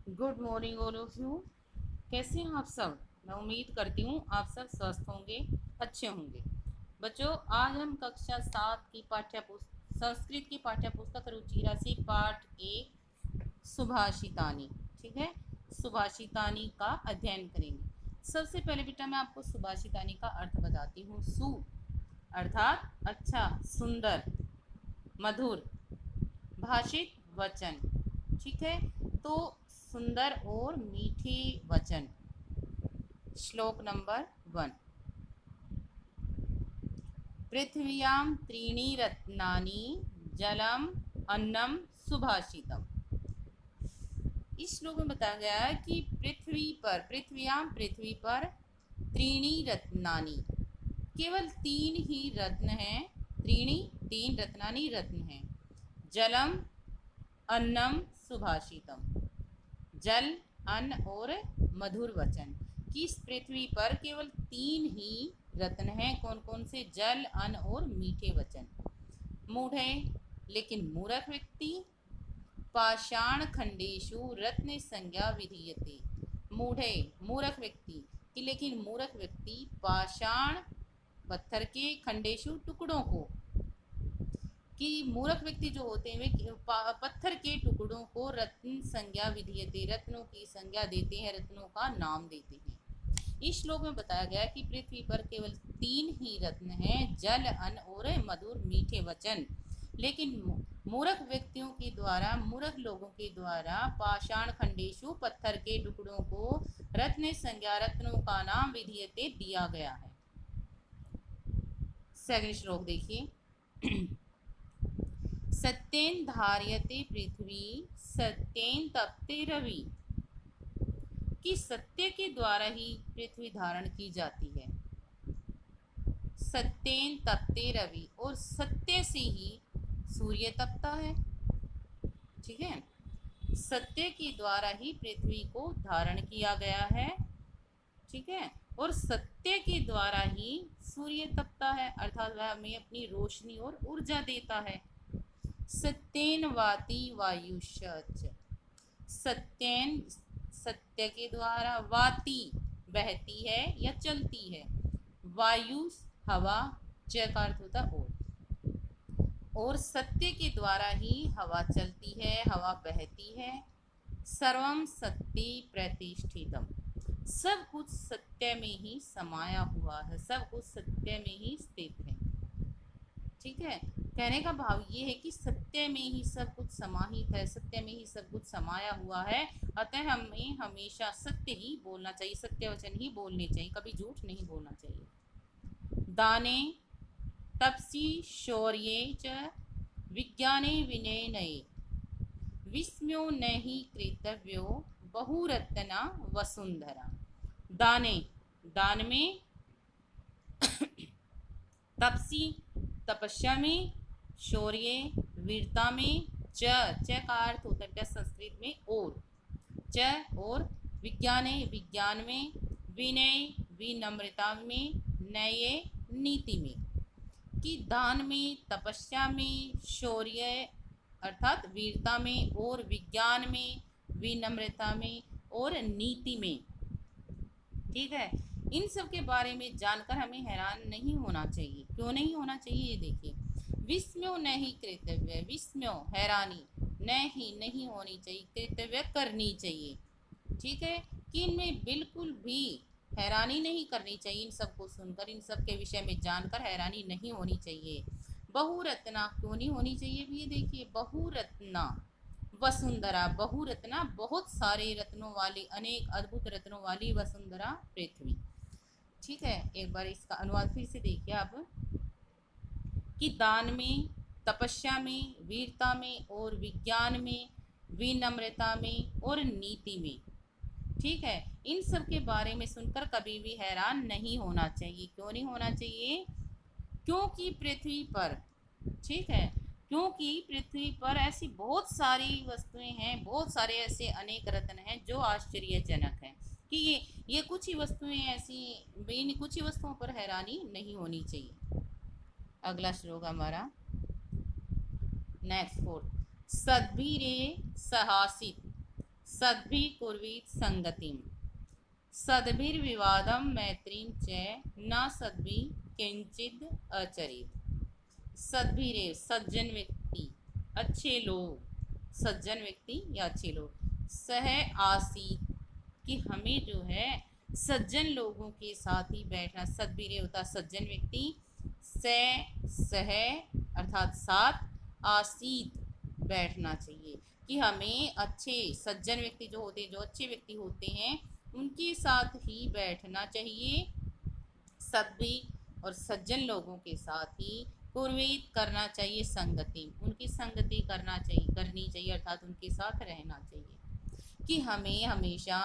Good morning all of you. कैसे हैं आप सब? मैं उम्मीद करती हूँ आप सब स्वस्थ होंगे, अच्छे होंगे। बच्चों, आज हम कक्षा 7 की पाठ्य पुस्तक संस्कृत की पाठ्य पुस्तक रुचि राशि पाठ 1 सुभाषितानी, ठीक है, सुभाषितानी का अध्ययन करेंगे। सबसे पहले बेटा मैं आपको सुभाषितानी का अर्थ बताती हूँ। सु अर्थात अच्छा, सुंदर, मधुर, भाषित वचन, ठीक है। तो सुंदर और मीठे वचन। श्लोक नंबर 1। पृथ्व्यां त्रीणि रत्नानि जलम अन्नम सुभाषितम। इस श्लोक में बताया गया है कि पृथ्वी पर त्रीणि रत्नानि, केवल 3 ही रत्न हैं। त्रीणि, 3 रत्नानि रत्न हैं। जलम अन्नम सुभाषितम, जल, अन्न और मधुर वचन। कि इस पृथ्वी पर केवल 3 ही रत्न हैं। कौन कौन से? जल, अन्न और मीठे वचन। मूढ़, लेकिन मूर्ख व्यक्ति, पाषाण खंडेशु रत्न संज्ञा विधीयते। मूढ़, मूर्ख व्यक्ति, कि लेकिन मूर्ख व्यक्ति पाषाण, पत्थर के, खंडेशु, टुकड़ों को, कि मूर्ख व्यक्ति जो होते हैं वे पत्थर के टुकड़ों को रत्न संज्ञा विधीयते, रत्नों की संज्ञा देते हैं, रत्नों का नाम देते हैं। इस श्लोक में बताया गया कि पृथ्वी पर केवल 3 ही रत्न हैं, जल, अन्न और मधुर मीठे वचन। लेकिन मूर्ख व्यक्तियों के द्वारा, मूर्ख लोगों के द्वारा पाषाण खंडेशु, पत्थर के टुकड़ों को रत्न संज्ञा, रत्नों का नाम विधीयते दिया गया है। सेकंड श्लोक देखिए। सत्येन धार्यते पृथ्वी, सत्येन तपते रवि। कि सत्य के द्वारा ही पृथ्वी धारण की जाती है। सत्येन तपते रवि, और सत्य से ही सूर्य तपता है, ठीक है। सत्य के द्वारा ही पृथ्वी को धारण किया गया है, ठीक है। और सत्य के द्वारा ही सूर्य तपता है, अर्थात वह हमें अपनी रोशनी और ऊर्जा देता है। सत्येन वाति वायुश्च, सत्येन, सत्य के द्वारा, वाति बहती है या चलती है, वायु हवा, च का अर्थ होता और सत्य के द्वारा ही हवा चलती है, हवा बहती है। सर्वम सत्य प्रतिष्ठितम, सब कुछ सत्य में ही समाया हुआ है, सब कुछ सत्य में ही स्थित है, ठीक है। कहने का भाव ये है कि सत्य में ही सब कुछ समाहित है, सत्य में ही सब कुछ समाया हुआ है। अतः हमें हमेशा सत्य ही बोलना चाहिए, सत्य वचन ही बोलने चाहिए, कभी झूठ नहीं बोलना चाहिए। दाने तपसी शौर्ये च विज्ञाने विनयने, विस्म्यो न ही कृतव्यो बहुरत्ना वसुंधरा। दाने, दान में, तपसी तपस्या में, शौर्य वीरता में, च का अर्थ होता है संस्कृत में और, च और, विज्ञान विज्ञान में, विनय विनम्रता में, नये नीति में। कि दान में, तपस्या में, शौर्य अर्थात वीरता में, और विज्ञान में, विनम्रता में और नीति में, ठीक है। इन सब के बारे में जानकर हमें हैरान नहीं होना चाहिए। क्यों नहीं होना चाहिए? ये देखिए। विस्मयो नहीं कर्तव्य, विस्मयो हैरानी, न ही नहीं होनी चाहिए, कर्तव्य करनी चाहिए, ठीक है। कि इनमें बिल्कुल भी हैरानी नहीं करनी चाहिए। इन सब को सुनकर, इन सब के विषय में जानकर हैरानी नहीं होनी चाहिए। बहुरत्ना क्यों नहीं होनी चाहिए? भी ये देखिए, बहुरत्ना वसुंधरा, बहुरत्ना बहुत सारे रत्नों वाली, अनेक अद्भुत रत्नों वाली वसुंधरा पृथ्वी, ठीक है। एक बार इसका अनुवाद फिर से देखिए आप। कि दान में, तपस्या में, वीरता में और विज्ञान में, विनम्रता में और नीति में, ठीक है। इन सब के बारे में सुनकर कभी भी हैरान नहीं होना चाहिए। क्यों नहीं होना चाहिए? क्योंकि पृथ्वी पर, ठीक है, क्योंकि पृथ्वी पर ऐसी बहुत सारी वस्तुएं हैं, बहुत सारे ऐसे अनेक रत्न हैं जो आश्चर्यजनक हैं, कि ये कुछ ही वस्तुएं ऐसी, इन कुछ ही वस्तुओं पर हैरानी नहीं होनी चाहिए। अगला श्लोक हमारा नेक्स्ट 4। सद्भिरे सहासित, सद्भिः कुर्वीत संगतिम, सद्भिर्विवादं मैत्रीं च न सद्भिः किंचिद आचरेत्। सद्भिरेव सज्जन व्यक्ति, अच्छे लोग, सज्जन व्यक्ति या अच्छे लोग। सह आसीत कि हमें जो है सज्जन लोगों के साथ ही बैठना। सद्भिरेव होता सज्जन व्यक्ति, सह अर्थात साथ, आसीत बैठना चाहिए कि हमें अच्छे सज्जन व्यक्ति जो होते हैं, जो अच्छे व्यक्ति होते हैं, उनके साथ ही बैठना चाहिए। सद्भि और सज्जन लोगों के साथ ही कुर्वीत करना चाहिए, संगति उनकी संगति करनी चाहिए अर्थात उनके साथ रहना चाहिए। कि हमें हमेशा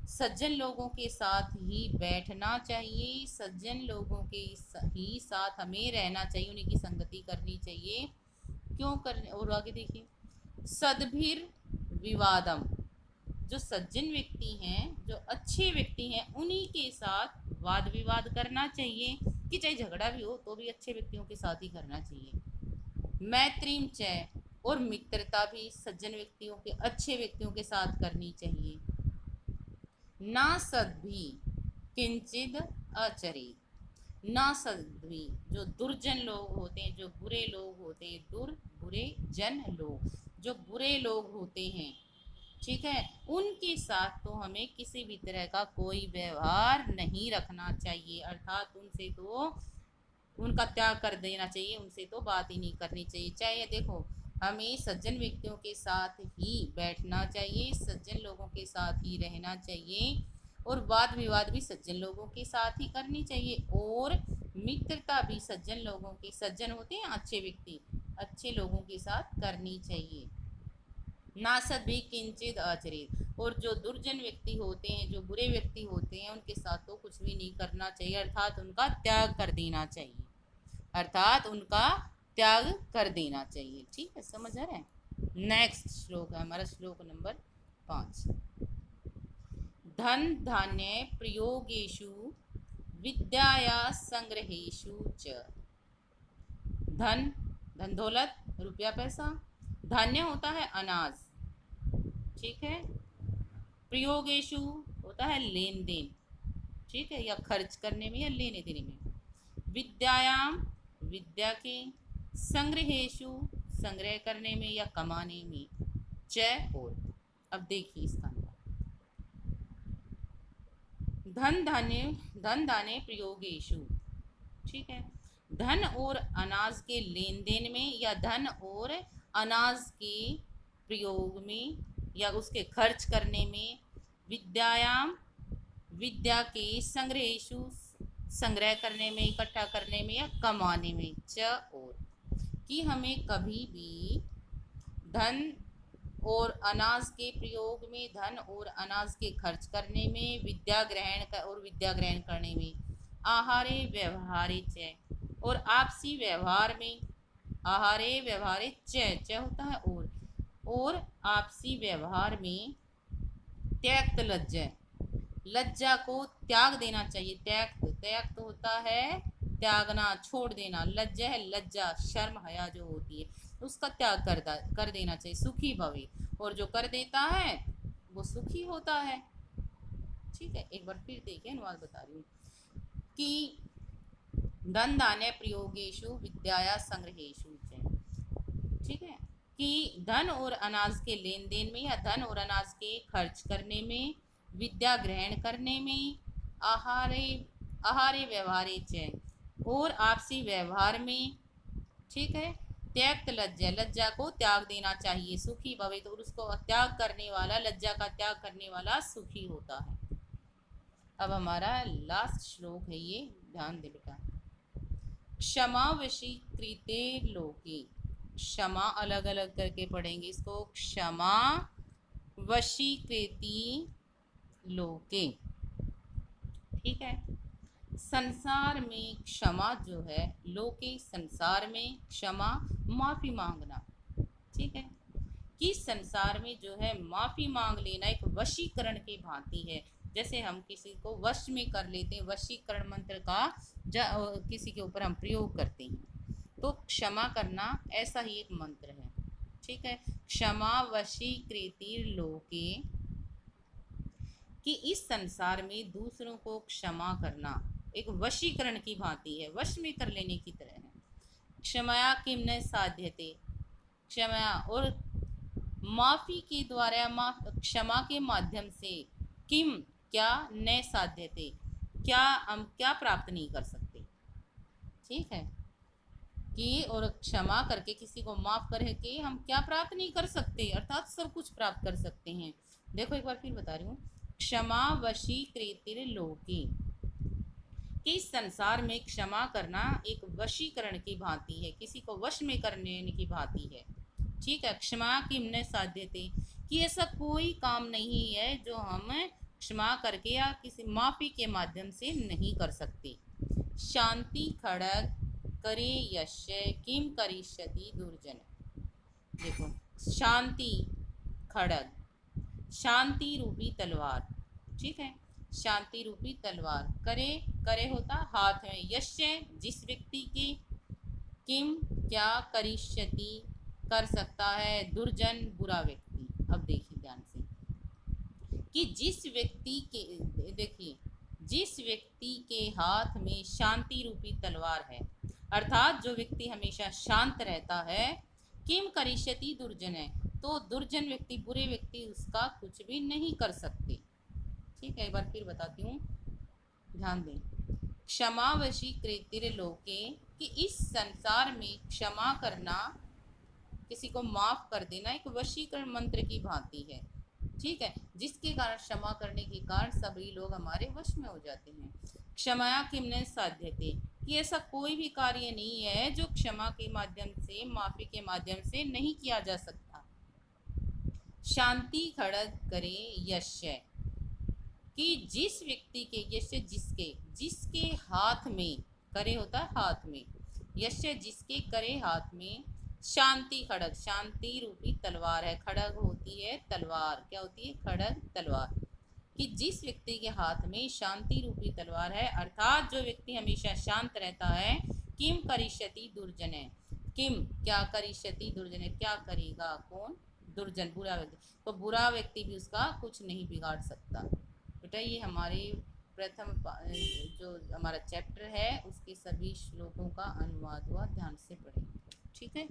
सज्जन लोगों के साथ ही बैठना चाहिए, सज्जन लोगों के ही साथ हमें रहना चाहिए, उन्हीं की संगति करनी चाहिए। क्यों करने, और आगे देखिए, सद्भिर विवादम, जो सज्जन व्यक्ति हैं, जो अच्छे व्यक्ति हैं, उन्हीं के साथ वाद विवाद करना चाहिए। कि चाहे झगड़ा भी हो तो भी अच्छे व्यक्तियों के साथ ही करना चाहिए। मैत्रीम च, और मित्रता भी सज्जन व्यक्तियों के, अच्छे व्यक्तियों के साथ करनी चाहिए। ना सद्भि किंचिद आचरेत्, ना सद्भि जो दुर्जन लोग होते हैं, जो बुरे लोग होते हैं, बुरे जन लोग, जो बुरे लोग होते हैं, ठीक है, उनके साथ तो हमें किसी भी तरह का कोई व्यवहार नहीं रखना चाहिए, अर्थात उनसे तो उनका त्याग कर देना चाहिए, उनसे तो बात ही नहीं करनी चाहिए। चाहे देखो, हमें सज्जन व्यक्तियों के साथ ही बैठना चाहिए, सज्जन लोगों के साथ ही रहना चाहिए, और वाद विवाद भी सज्जन लोगों के साथ ही करनी चाहिए, और मित्रता भी सज्जन लोगों के, सज्जन होते हैं अच्छे व्यक्ति, अच्छे लोगों के साथ करनी चाहिए। ना सद्भि किंचिद आचरेत्, और जो दुर्जन व्यक्ति होते हैं, जो बुरे व्यक्ति होते हैं, उनके साथ तो कुछ भी नहीं करना चाहिए, अर्थात उनका त्याग कर देना चाहिए, अर्थात उनका त्याग कर देना चाहिए। ठीक है, समझ आ रहा है। नेक्स्ट श्लोक है हमारा श्लोक नंबर 5। धन धान्य प्रयोगेषु विद्याया संग्रहेषु च। धन, धन दौलत, रुपया पैसा। धान्य होता है अनाज, ठीक है। प्रयोगेषु होता है लेन देन, ठीक है, या खर्च करने में या लेने देने में। विद्यायाम विद्या के, संग्रहेषु संग्रह करने में या कमाने में, च और। अब देखिए इसका धन धान्य प्रयोगेषु, ठीक है, धन और अनाज के लेन देन में या धन और अनाज के प्रयोग में या उसके खर्च करने में। विद्यायाम विद्या के, संग्रहेषु संग्रह करने में, इकट्ठा करने में या कमाने में, च और। कि हमें कभी भी धन और अनाज के प्रयोग में, धन और अनाज के खर्च करने में, विद्या ग्रहण करने में, आहारे व्यवहारे च, और आपसी व्यवहार में, आहारे व्यवहारे च होता है और आपसी व्यवहार में, त्यक्त लज्जा को त्याग देना चाहिए। त्यक्त होता है त्यागना, छोड़ देना। लज्जा है लज्जा, शर्म हया जो होती है, उसका त्याग कर देना चाहिए। सुखी भवे, और जो कर देता है वो सुखी होता है। ठीक है, एक बार फिर देखिए, अनुवाद बता रही हूँ कि धन धान्य प्रयोगेषु विद्याया संग्रहेषु, ठीक है, कि धन और अनाज के लेन देन में या धन और अनाज के खर्च करने में, विद्या ग्रहण करने में, आहारे व्यवहारे च, और आपसी व्यवहार में, ठीक है। त्यक्त लज्जा को त्याग देना चाहिए। सुखी भवे, तो उसको त्याग करने वाला, लज्जा का त्याग करने वाला सुखी होता है। अब हमारा लास्ट श्लोक है ये, ध्यान दे बेटा। क्षमा वशीकृते लोके, क्षमा अलग अलग करके पढ़ेंगे इसको। क्षमा वशीकृति लोके, ठीक है। संसार में क्षमा जो है, लोके संसार में, क्षमा माफी मांगना, ठीक है, कि संसार में जो है माफी मांग लेना एक वशीकरण के भांति है। जैसे हम किसी को वश में कर लेते हैं, वशीकरण मंत्र का किसी के ऊपर हम प्रयोग करते हैं, तो क्षमा करना ऐसा ही एक मंत्र है, ठीक है। क्षमा वशीकृति लोके, कि इस संसार में दूसरों को क्षमा करना एक वशीकरण की भांति है, वश में कर लेने की तरह है। क्षमया किम न साध्यते, क्षमा और माफी के द्वारा, क्षमा के माध्यम से, किम क्या, न साध्यते क्या, हम क्या प्राप्त नहीं कर सकते। ठीक है, कि और क्षमा करके, किसी को माफ करके हम क्या प्राप्त नहीं कर सकते, अर्थात सब कुछ प्राप्त कर सकते हैं। देखो एक बार फिर बता रही हूँ, क्षमा वशी कृतिर लोके, कि इस संसार में क्षमा करना एक वशीकरण की भांति है, किसी को वश में करने की भांति है। ठीक है, क्षमा किम न साध्यते, कि ऐसा कोई काम नहीं है जो हम क्षमा करके या किसी माफी के माध्यम से नहीं कर सकते। शांति खड़ग करे यश किम करिष्यति दुर्जन। देखो, शांति खड़ग, शांति रूपी तलवार, ठीक है, शांति रूपी तलवार, करे, करे होता हाथ में, यश जिस व्यक्ति के, किम क्या, करिष्यति कर सकता है, दुर्जन बुरा व्यक्ति। अब देखिए ध्यान से कि जिस व्यक्ति के, देखिए जिस व्यक्ति के हाथ में शांति रूपी तलवार है, अर्थात जो व्यक्ति हमेशा शांत रहता है, किम करिष्यति दुर्जन है, तो दुर्जन व्यक्ति, बुरे व्यक्ति उसका कुछ भी नहीं कर सकते। ठीक है, एक बार फिर बताती हूँ, ध्यान दें। क्षमावशी कृतिर लोके, कि इस संसार में क्षमा करना, किसी को माफ कर देना एक वशीकरण मंत्र की भांति है। ठीक है, जिसके कारण, क्षमा करने के कारण सभी लोग हमारे वश में हो जाते हैं। क्षमाया किमने साध्यते, कि ऐसा कोई भी कार्य नहीं है जो क्षमा के माध्यम से, माफी के माध्यम से नहीं किया जा सकता। शांति खड़ग करे यश, कि जिस व्यक्ति के, यश जिसके, जिसके हाथ में, करे होता है हाथ में, यश जिसके करे हाथ में, शांति खड़ग, शांति रूपी तलवार है, खड़ग होती है तलवार, क्या होती है, खड़ग तलवार, कि जिस व्यक्ति के हाथ में शांति रूपी तलवार है, अर्थात जो व्यक्ति हमेशा शांत रहता है, किम करिष्यति दुर्जन है, किम क्या, करिष्यति दुर्जन है, क्या करेगा, कौन, दुर्जन बुरा व्यक्ति, तो बुरा व्यक्ति भी उसका कुछ नहीं बिगाड़ सकता। बेटा ये हमारे प्रथम जो हमारा चैप्टर है उसके सभी श्लोकों का अनुवाद हुआ, ध्यान से पढ़ें। ठीक है।